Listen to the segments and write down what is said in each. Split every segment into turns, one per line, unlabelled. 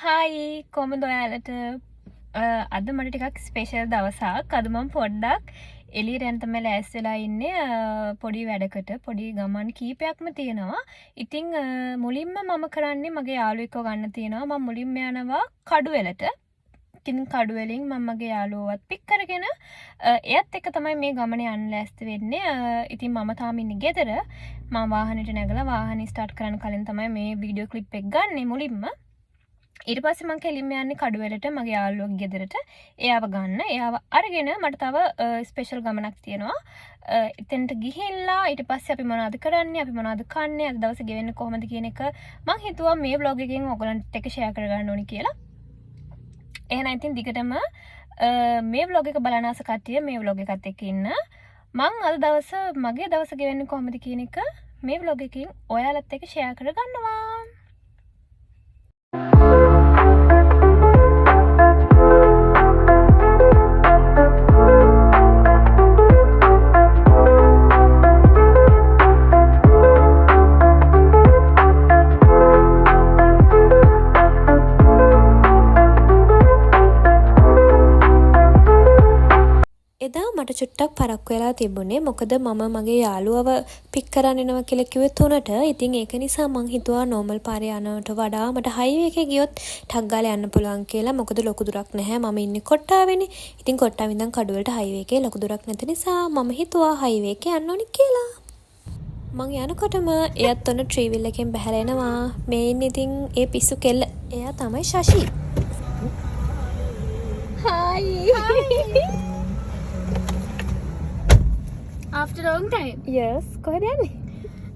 Hi කොහමද ඔයාලට අද මට ටිකක් ස්පෙෂල් දවසක්. අද මම පොඩ්ඩක් එළියට යන්න තමයි ලෑස්ති වෙලා ඉන්නේ පොඩි වැඩකට. පොඩි ගමන් කීපයක්ම තියෙනවා. ඉතින් මුලින්ම මම කරන්නේ මගේ යාළුවෙක්ව ගන්න තියෙනවා. මම මුලින්ම යනවා කඩුවෙලට. ඉතින් කඩුවෙලින් මම මගේ යාළුවවත් පික් කරගෙන එයත් එක්ක තමයි මේ ගමන යන්න ලෑස්ති වෙන්නේ. ඉතින් මම තාම ඉන්නේ ගෙදර. මම වාහනේට නැගලා වාහනේ ස්ටාර්ට් කරන්න කලින් තමයි මේ වීඩියෝ ක්ලිප් එක ගන්නෙ මුලින්ම. ඊට පස්සේ මම කෙලින්ම යන්නේ කඩුවෙලට මගේ යාළුවෙක් ගෙදරට. එයාව ගන්න. එයාව අරගෙන මට තව ස්පෙෂල් ගමනක් තියෙනවා. එතෙන්ට ගිහිල්ලා ඊට පස්සේ අපි මොනවද කරන්නේ? අපි මොනවද කන්නේ? අද දවසේ ගෙවෙන්නේ කොහොමද කියන එක මම හිතුවා මේ vlog එකෙන් ඔයගලන්ට එක ෂෙයා කරගන්න ඕනි කියලා. එහෙනම් ඉතින් දිගටම මේ vlog එක බලන ආස කට්ටිය මේ vlog එකත් එක්ක ඉන්න. මම අද දවස මගේ දවස ගෙවෙන්නේ කොහොමද කියන එක මේ vlog එකෙන් ඔයාලත් එක්ක ෂෙයා කරගන්නවා. එදා මට චුට්ටක් පරක්කු වෙලා තිබුණේ. මොකද මම මගේ යාළුවව පික් කරන්න එනවා කියලා කිව්වේ 3ට. ඉතින් ඒක නිසා මං හිතුවා නෝමල් පාරේ යනවට වඩා මට හයිවේ එකේ ගියොත් ටක් ගාලා යන්න පුළුවන් කියලා. මොකද ලොකු දුරක් නැහැ. මම ඉන්නේ කොට්ටාවේනේ. ඉතින් කොට්ටාවේ ඉඳන් කඩුවලට හයිවේ එකේ ලොකු දුරක් නැති නිසා මම හිතුවා හයිවේ එකේ යන්න ඕනි කියලා. මං යනකොටම එයත් ඔන්න ට්‍රීවිල් එකෙන් බැහැලා එනවා. මේ ඉන්නේ ඉතින් ඒ පිස්සු කෙල්ල. එයා තමයි ශෂි.
Hi. After a long time.
Yes, කොහෙද යන්නේ?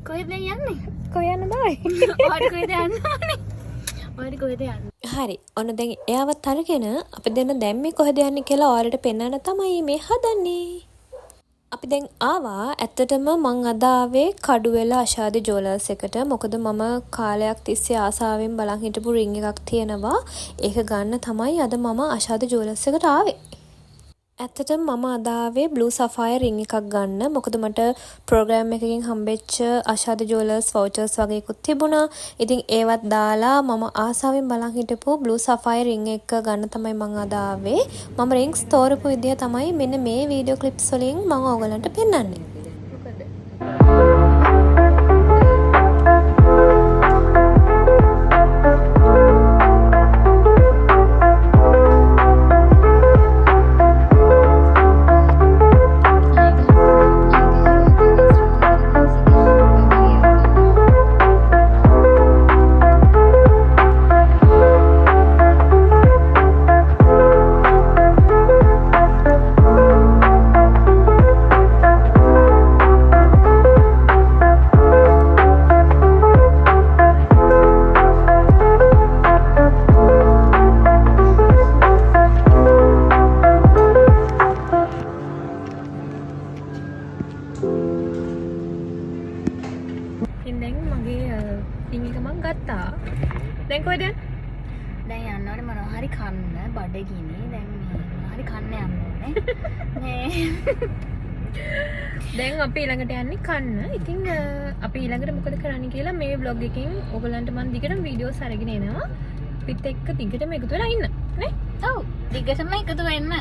කොහෙද යන්නේ?
කොහෙ යන්නද ආයි?
ඔයාට කොහෙද යන්නේ? ඔයාට කොහෙද යන්නේ?
හරි. ඔන්න දැන් එයාවත් අරගෙන අපි දෙන්න දැන් මේ කොහෙද යන්නේ කියලා ඔයාලට පෙන්වන්න තමයි මේ හදන්නේ. අපි දැන් ආවා. ඇත්තටම මං අද ආවේ කඩුවෙල අෂාදි ජුවලර්ස් එකට. මොකද මම කාලයක් තිස්සේ ආසාවෙන් බලන් හිටපු රින් එකක් තියෙනවා. ඒක ගන්න තමයි අද මම අෂාදි ජුවලර්ස් එකට ආවේ. ඇත්තටම මම අද ආවේ බ්ලූ සෆයර් රින් එකක් ගන්න. මොකද මට ප්‍රෝග්‍රෑම් එකකින් හම්බෙච්ච අෂාදි ජුවලර්ස් වවුචර්ස් වගේකුත් තිබුණා. ඉතින් ඒවත් දාලා මම ආසාවෙන් බලන් හිටපු බ්ලූ සෆයර් රින් එක ගන්න තමයි මම අද ආවේ. මම රින්ග්ස් තෝරපු විදිය තමයි මෙන්න මේ වීඩියෝ ක්ලිප්ස් වලින් මම ඔයගලන්ට පෙන්නන්නේ. දැන් මගේ රින් එක මම ගත්තා. දැන් කොහෙද යන්නේ?
දැන් යන්න ඕනේ මොනවා හරි කන්න බඩගිනි. දැන් මේ මොනවා හරි කන්න යන්න ඕනේ. මේ
දැන් අපි ඊළඟට යන්නේ කන්න. ඉතින් අපි ඊළඟට මොකද කරන්න කියලා මේ vlog එකකින් ඔයගලන්ට මම දිගටම වීඩියෝස් අරගෙන එනවා. පිට එක්ක දිගටම එකතු වෙලා ඉන්න. නේ?
ඔව් දිගටම එකතු වෙන්න.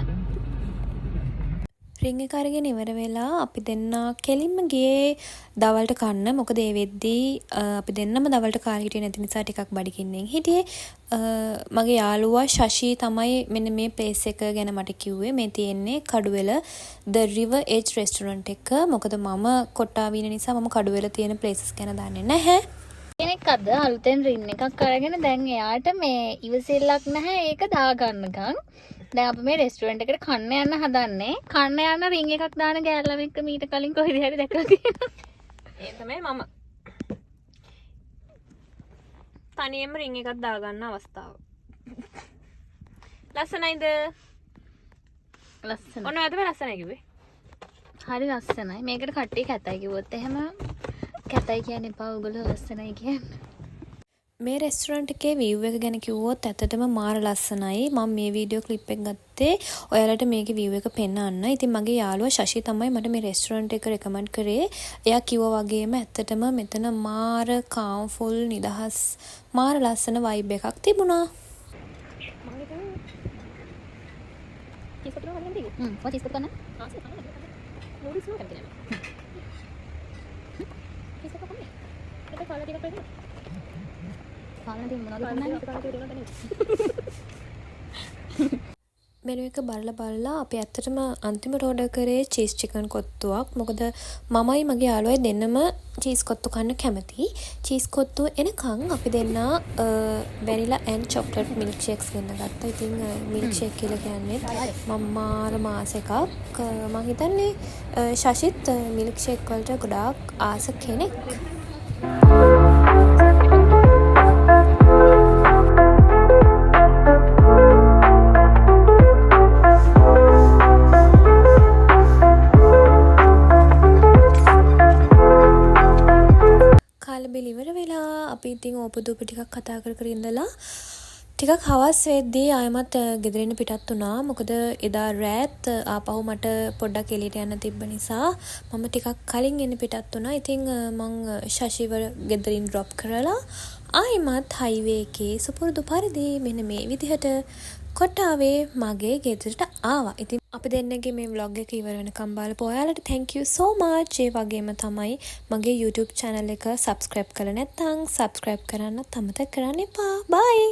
රින් එක අරගෙන ඉවර වෙලා අපි දෙන්න කෙලින්ම ගියේ දවල්ට කන්න. මොකද ඒ වෙද්දී අපි දෙන්නම දවල්ට කාලේ හිටියේ නැති නිසා ටිකක් බඩගින්නෙන් හිටියේ. මගේ යාළුවා ශෂි තමයි මෙන්න මේ ප්ලේස් එක ගැන මට කිව්වේ. මේ තියෙන්නේ Kaduwela The River Edge Restaurant එක. මොකද මම කොට්ටාවේ ඉන්න නිසා මම කඩුවෙල තියෙන ප්ලේසස් ගැන දන්නේ නැහැ.
කෙනෙක් අද අලුතෙන් රින් එකක් අරගෙන දැන් එයාට මේ ඉවසිල්ලක් නැහැ ඒක දාගන්නකම්. දැන් අපි මේ රෙස්ටුරන්ට් එකට කන්න යන්න හදන්නේ. කන්න යන රින් එකක් දාන ගෑල්ලම එක්ක මීට කලින් කොහෙද හරි දැකලා තියෙනවා.
ඒ තමයි මම තනියම රින් එකක් දාගන්න අවස්ථාව. ලස්සනයිද?
ලස්සන.
ඔන්න ඔයාද මේ ලස්සනයි කිව්වේ?
හරි ලස්සනයි. මේකට කට්ටිය කැතයි කිව්වොත් එහෙම කැතයි කියන්න එපා. ඔයගොල්ලෝ ලස්සනයි කියන්නේ.
මේ රෙස්ටුරන්ට් එකේ view එක ගැන කිව්වොත් ඇත්තටම මාර ලස්සනයි. මම මේ වීඩියෝ ක්ලිප් එක ගත්තේ ඔයාලට මේකේ view එක පෙන්වන්න. ඉතින් මගේ යාළුවා ශෂි තමයි මට මේ රෙස්ටුරන්ට් එක රෙකමන්ඩ් කරේ. එයා කිව්වා වගේම ඇත්තටම මෙතන මාර කාම්ෆුල් නිදහස් මාර ලස්සන vibe එකක් තිබුණා. චීස් කොටු වලින් තියෙන්නේ.
ඔය චීස් කොටු ගන්න.
ආසෙ තමයි. නූඩල්ස් නෝ කැමති නෑ. චීස් කොටු කන්නේ. ඒක කාලා ටිකක් වෙනවා.
කාලා තියෙන මොනවද කරන්නේ?
මෙනු එක බලලා අපි ඇත්තටම අන්තිමට ඕඩර් කරේ චීස් චිකන් කොත්තුවක්. මොකද මමයි මගේ යාළුවයි දෙන්නම චීස් කොත්තු කන්න කැමති. චීස් කොත්තු එනකන් අපි දෙන්න වැනිලා ඇන්ඩ් චොක්ලට් මිල්ක් ෂේක්ස් වෙන්න ගත්තා. ඉතින් මිල්ක් ෂේක් කියලා කියන්නේ මම මාර මාස එකක් මම හිතන්නේ ශෂිත් මිල්ක් ෂේක් වලට ගොඩාක් ආස කෙනෙක්. බිලිවර වෙලා අපි ඉතින් ඕපදූප ටිකක් කතා කර ඉඳලා ටිකක් හවස් වෙද්දී ආයමත් ගෙදරින් පිටත් වුණා. මොකද එදා රෑත් ආපහු මට පොඩ්ඩක් එළියට යන්න තිබ්බ නිසා මම ටිකක් කලින් එන්න පිටත් වුණා. ඉතින් මං ශෂිව ගෙදරින් ඩ්‍රොප් කරලා ආයමත් හයිවේ එකේ සුපුරුදු පරිදි මෙන්න මේ විදිහට කොට්ටාවේ මගේ ගෙදරට ආවා. ඉතින් අපි දෙන්නගේ මේ vlog එක ඉවර වෙනකම් බලපු ඔයාලට thank you so much. ඒ වගේම තමයි මගේ YouTube channel එක subscribe කරලා නැත්නම් subscribe කරන්න අමතක කරන්න එපා. bye.